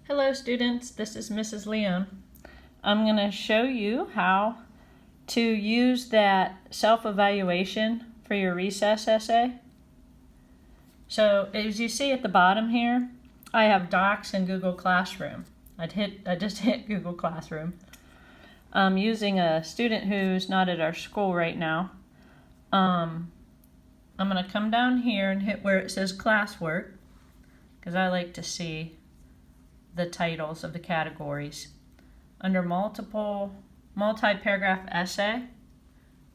Hello students, this is Mrs. Leon. I'm going to show you how to use that self-evaluation for your recess essay. So as you see at the bottom here, I have Docs and Google Classroom. I just hit Google Classroom. I'm using a student who's not at our school right now. I'm going to come down here and hit where it says classwork, because I like to see the titles of the categories. Under multi-paragraph essay,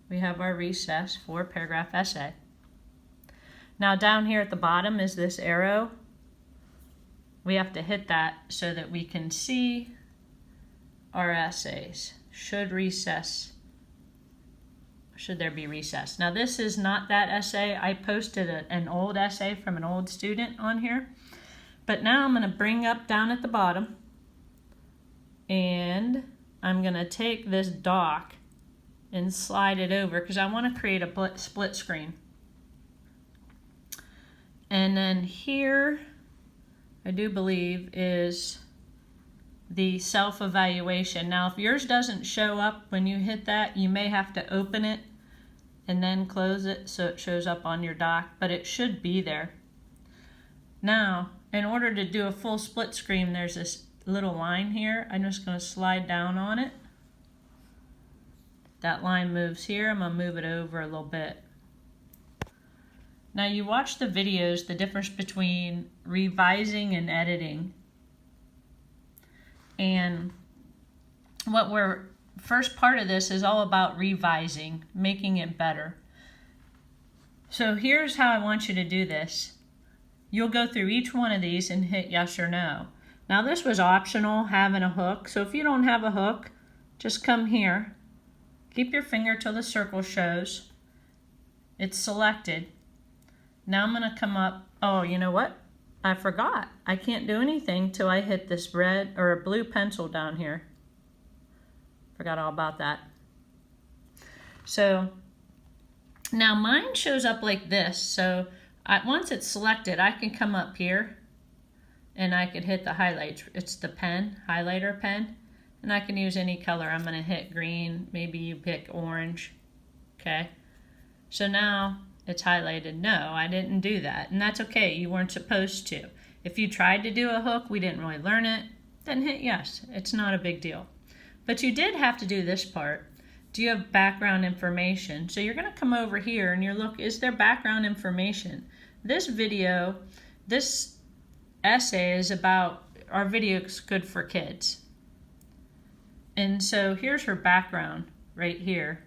we have our recess 4-paragraph essay. Now down here at the bottom is this arrow. We have to hit that so that we can see our essays. Should there be recess? Now this is not that essay. I posted an old essay from an old student on here. But now I'm going to bring up down at the bottom, and I'm going to take this doc and slide it over because I want to create a split screen. And then here, I do believe, is the self-evaluation. Now if yours doesn't show up when you hit that, you may have to open it and then close it so it shows up on your doc, but it should be there. Now, in order to do a full split screen, there's this little line here. I'm just going to slide down on it. That line moves here. I'm going to move it over a little bit. Now you watch the videos, the difference between revising and editing. And first part of this is all about revising, making it better. So here's how I want you to do this. You'll go through each one of these and hit yes or no. Now this was optional, having a hook. So if you don't have a hook, just come here. Keep your finger till the circle shows. It's selected. Now I'm going to come up. Oh, you know what? I forgot. I can't do anything till I hit this red or blue pencil down here. Forgot all about that. So now mine shows up like this. So once it's selected, I can come up here and I could hit the highlights. It's the pen, highlighter pen, and I can use any color. I'm going to hit green, maybe you pick orange, okay? So now it's highlighted. No, I didn't do that, and that's okay. You weren't supposed to. If you tried to do a hook, we didn't really learn it, then hit yes. It's not a big deal. But you did have to do this part. Do you have background information? So you're going to come over here and you look, is there background information? This video, this essay is about our video's good for kids. And so here's her background right here.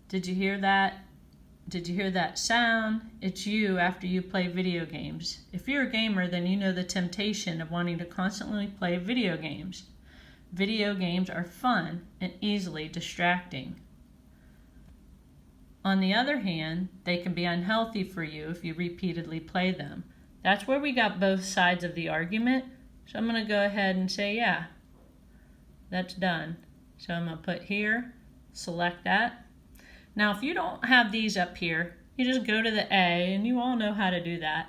Did you hear that? Did you hear that sound? It's you after you play video games. If you're a gamer, then you know the temptation of wanting to constantly play video games. Video games are fun and easily distracting. On the other hand, they can be unhealthy for you if you repeatedly play them. That's where we got both sides of the argument. So I'm going to go ahead and say, yeah, that's done. So I'm going to put here, select that. Now, if you don't have these up here, you just go to the A, and you all know how to do that.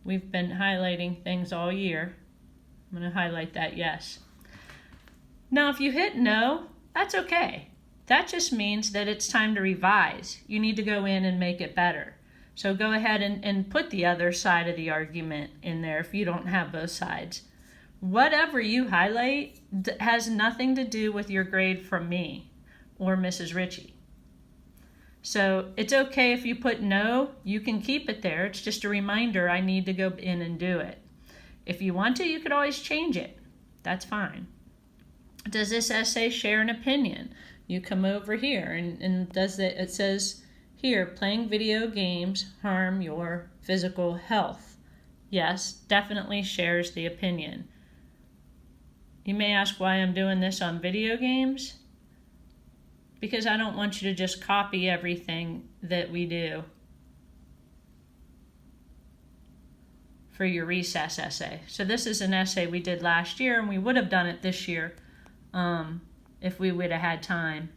We've been highlighting things all year. I'm going to highlight that yes. Now, if you hit no, that's okay. That just means that it's time to revise. You need to go in and make it better. So go ahead and put the other side of the argument in there if you don't have both sides. Whatever you highlight has nothing to do with your grade from me or Mrs. Ritchie. So it's okay if you put no, you can keep it there. It's just a reminder I need to go in and do it. If you want to, you could always change it. That's fine. Does this essay share an opinion? You come over here and it says here, playing video games harm your physical health. Yes, definitely shares the opinion. You may ask why I'm doing this on video games. Because I don't want you to just copy everything that we do for your recess essay. So this is an essay we did last year, and we would have done it this year if we would have had time.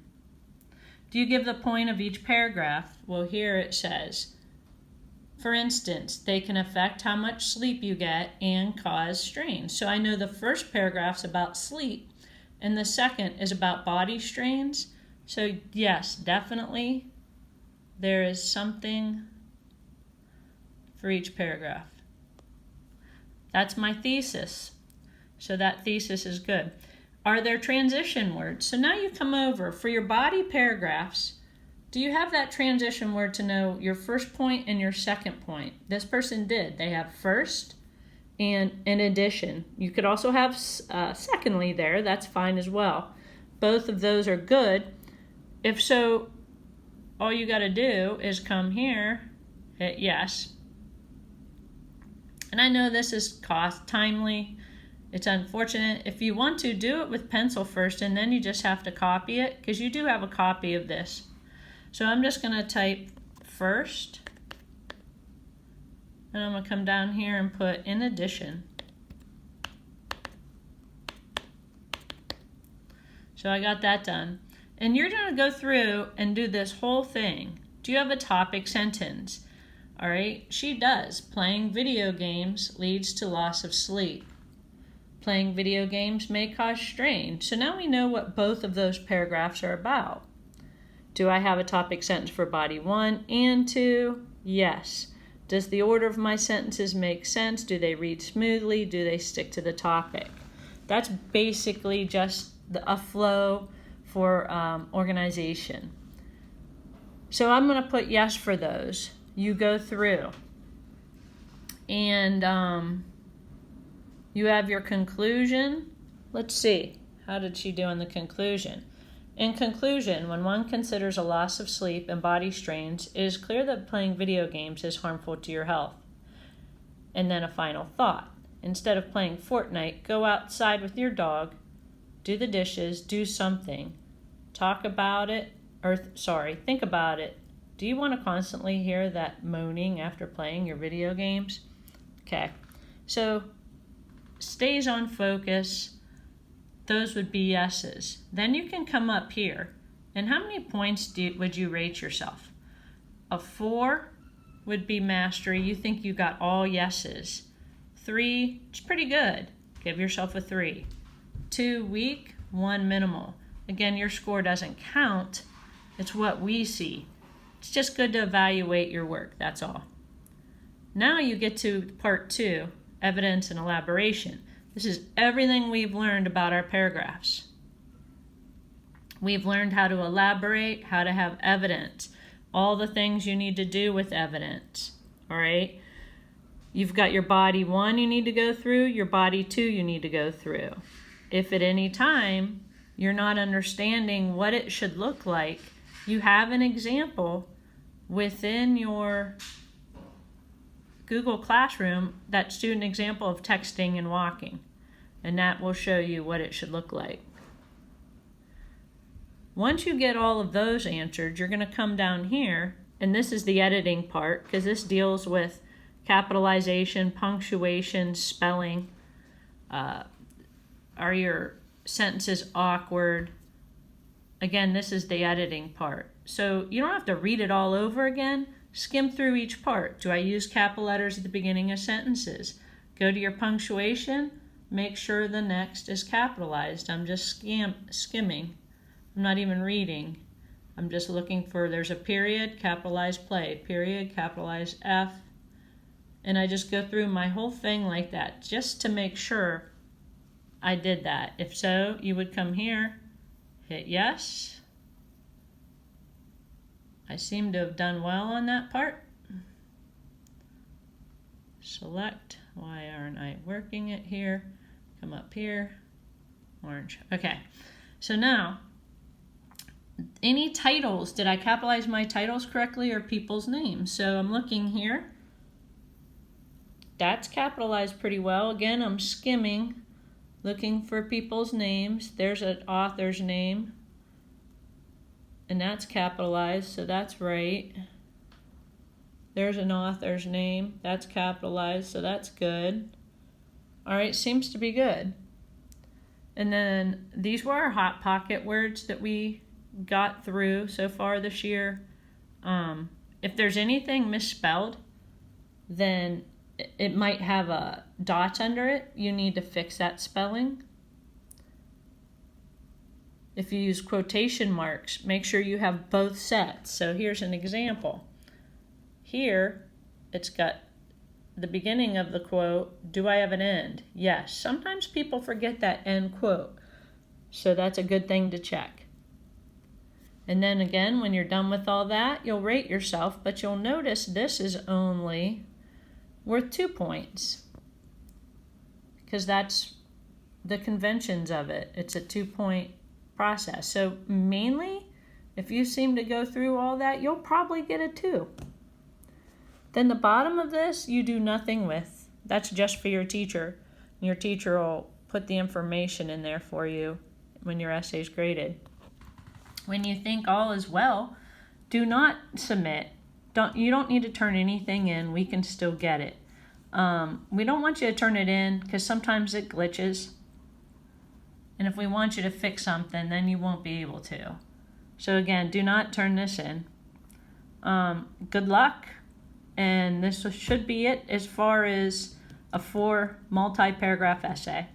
Do you give the point of each paragraph? Well, here it says For instance, they can affect how much sleep you get and cause strain. So I know the first paragraph's about sleep and the second is about body strains. So yes, definitely there is something for each paragraph. That's my thesis. So that thesis is good. Are there transition words? So now you come over for your body paragraphs. Do you have that transition word to know your first point and your second point? This person did. They have first and in addition. You could also have secondly there. That's fine as well. Both of those are good. If so, all you got to do is come here, hit yes. And I know this is timely. It's unfortunate. If you want to, do it with pencil first and then you just have to copy it because you do have a copy of this. So I'm just going to type first, and I'm going to come down here and put in addition. So I got that done. And you're going to go through and do this whole thing. Do you have a topic sentence? All right, she does. Playing video games leads to loss of sleep. Playing video games may cause strain. So now we know what both of those paragraphs are about. Do I have a topic sentence for body 1 and 2? Yes. Does the order of my sentences make sense? Do they read smoothly? Do they stick to the topic? That's basically just a flow for organization. So I'm going to put yes for those. You go through. And you have your conclusion. Let's see. How did she do in the conclusion? In conclusion, when one considers a loss of sleep and body strains, it is clear that playing video games is harmful to your health. And then a final thought. Instead of playing Fortnite, go outside with your dog, do the dishes, do something. Think about it. Do you want to constantly hear that moaning after playing your video games? Okay, so stays on focus. Those would be yeses. Then you can come up here. And how many points would you rate yourself? A 4 would be mastery. You think you got all yeses. 3, it's pretty good. Give yourself a 3. 2, weak. 1, minimal. Again, your score doesn't count. It's what we see. It's just good to evaluate your work, that's all. Now you get to part 2, evidence and elaboration. This is everything we've learned about our paragraphs. We've learned how to elaborate, how to have evidence, all the things you need to do with evidence, all right? You've got your body 1 you need to go through, your body 2 you need to go through. If at any time you're not understanding what it should look like, you have an example within your Google Classroom, that student example of texting and walking, and that will show you what it should look like. Once you get all of those answered, you're going to come down here, and this is the editing part because this deals with capitalization, punctuation, spelling. Are your sentences awkward? Again, this is the editing part. So you don't have to read it all over again. Skim through each part. Do I use capital letters at the beginning of sentences? Go to your punctuation. Make sure the next is capitalized. I'm just skimming. I'm not even reading. I'm just looking for, there's a period, capitalize play, period, capitalize F. And I just go through my whole thing like that just to make sure I did that. If so, you would come here, hit yes. I seem to have done well on that part. Select, why aren't I working it here? Come up here, orange. Okay, so now, any titles, did I capitalize my titles correctly or people's names? So I'm looking here. That's capitalized pretty well. Again, I'm skimming, looking for people's names. There's an author's name. And that's capitalized, so that's right. There's an author's name. That's capitalized, so that's good. All right, seems to be good. And then these were our Hot Pocket words that we got through so far this year. If there's anything misspelled, then it might have a dot under it. You need to fix that spelling. If you use quotation marks, make sure you have both sets. So here's an example. Here, it's got the beginning of the quote. Do I have an end? Yes. Sometimes people forget that end quote. So that's a good thing to check. And then again, when you're done with all that, you'll rate yourself, but you'll notice this is only worth 2 points. Because that's the conventions of it. It's a 2-point process. So mainly, if you seem to go through all that, you'll probably get a 2. Then the bottom of this, you do nothing with. That's just for your teacher. Your teacher will put the information in there for you when your essay is graded. When you think all is well, do not submit. You don't need to turn anything in. We can still get it. We don't want you to turn it in because sometimes it glitches. And if we want you to fix something, then you won't be able to. So again, do not turn this in. Good luck. And this should be it as far as a 4 multi-paragraph essay.